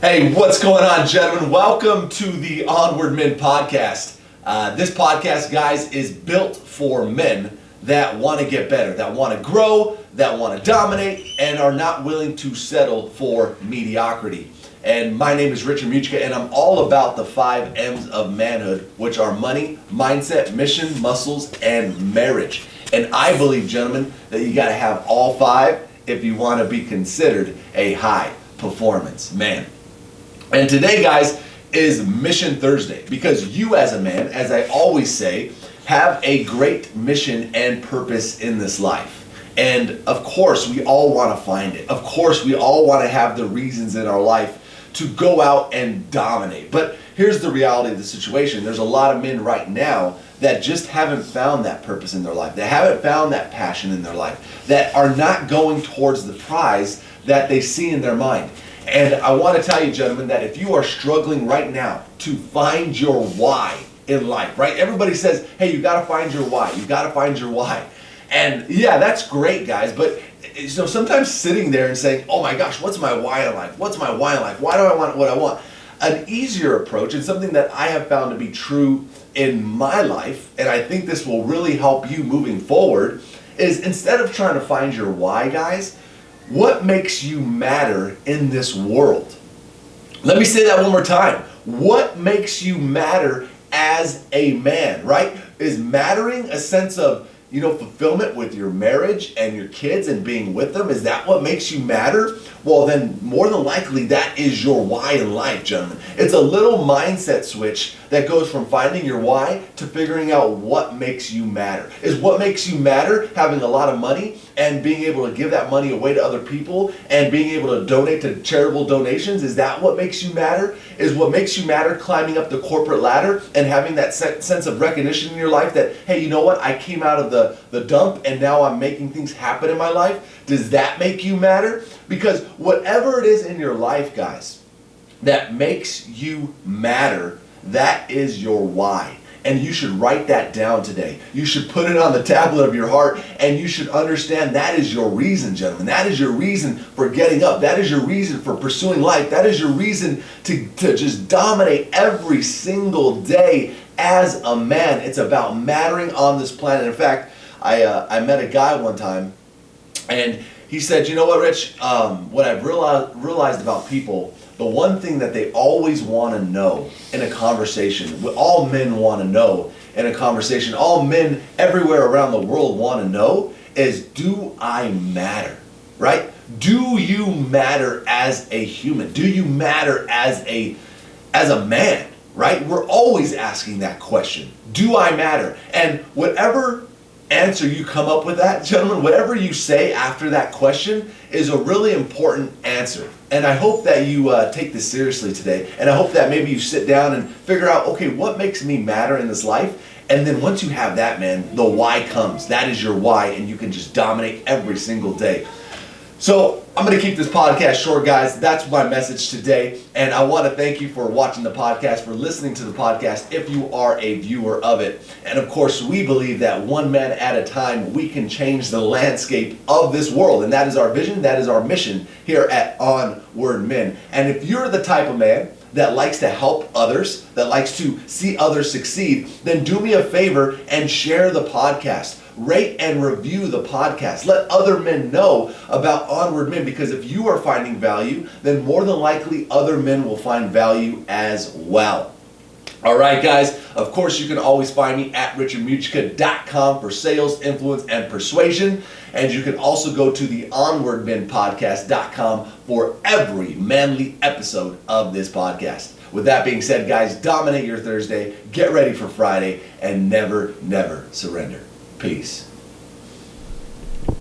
Hey, what's going on, gentlemen? Welcome to the Onward Men podcast. This podcast, guys, is built for men that want to get better, that want to grow, that want to dominate, and are not willing to settle for mediocrity. And my name is Richard Mugica, and I'm all about the 5 M's of manhood, which are money, mindset, mission, muscles, and marriage. And I believe, gentlemen, that you got to have all 5 if you want to be considered a high performance man. And today, guys, is Mission Thursday, because you as a man, as I always say, have a great mission and purpose in this life. And of course, we all want to find it. Of course, we all want to have the reasons in our life to go out and dominate. But here's the reality of the situation. There's a lot of men right now that just haven't found that purpose in their life. They haven't found that passion in their life, that are not going towards the prize that they see in their mind. And I want to tell you, gentlemen, that if you are struggling right now to find your why in life, right? Everybody says, hey, you got to find your why. You got to find your why. And yeah, that's great, guys. But sometimes sitting there and saying, oh my gosh, what's my why in life? What's my why in life? Why do I want what I want? An easier approach, and something that I have found to be true in my life, and I think this will really help you moving forward, is instead of trying to find your why, guys, what makes you matter in this world? Let me say that one more time. What makes you matter as a man, right? Is mattering a sense of, fulfillment with your marriage and your kids and being with them? Is that what makes you matter? Well, then more than likely that is your why in life, gentlemen. It's a little mindset switch that goes from finding your why to figuring out what makes you matter. Is what makes you matter having a lot of money and being able to give that money away to other people and being able to donate to charitable donations? Is that what makes you matter? Is what makes you matter climbing up the corporate ladder and having that sense of recognition in your life that, hey, you know what? I came out of the dump and now I'm making things happen in my life? Does that make you matter? Because whatever it is in your life, guys, that makes you matter, that is your why. And you should write that down today. You should put it on the tablet of your heart, and you should understand that is your reason, gentlemen. That is your reason for getting up. That is your reason for pursuing life. That is your reason to just dominate every single day as a man. It's about mattering on this planet. In fact, I met a guy one time, and he said, you know what, Rich, what I've realized about people, the one thing that they always want to know in a conversation, what all men want to know in a conversation, all men everywhere around the world want to know is, do I matter, right? Do you matter as a human? Do you matter as a man, right? We're always asking that question. Do I matter? And whatever answer you come up with that, gentlemen, whatever you say after that question is a really important answer. And I hope that you take this seriously today. And I hope that maybe you sit down and figure out, okay, what makes me matter in this life? And then once you have that, man, the why comes. That is your why, and you can just dominate every single day. So I'm going to keep this podcast short, guys. That's my message today. And I want to thank you for watching the podcast, for listening to the podcast, if you are a viewer of it. And of course, we believe that one man at a time, we can change the landscape of this world. And that is our vision. That is our mission here at Onward Men. And if you're the type of man that likes to help others, that likes to see others succeed, then do me a favor and share the podcast. Rate and review the podcast. Let other men know about Onward Men, because if you are finding value, then more than likely other men will find value as well. All right, guys. Of course, you can always find me at richardmugica.com for sales, influence, and persuasion. And you can also go to the onwardmenpodcast.com for every manly episode of this podcast. With that being said, guys, dominate your Thursday, get ready for Friday, and never, never surrender. Peace.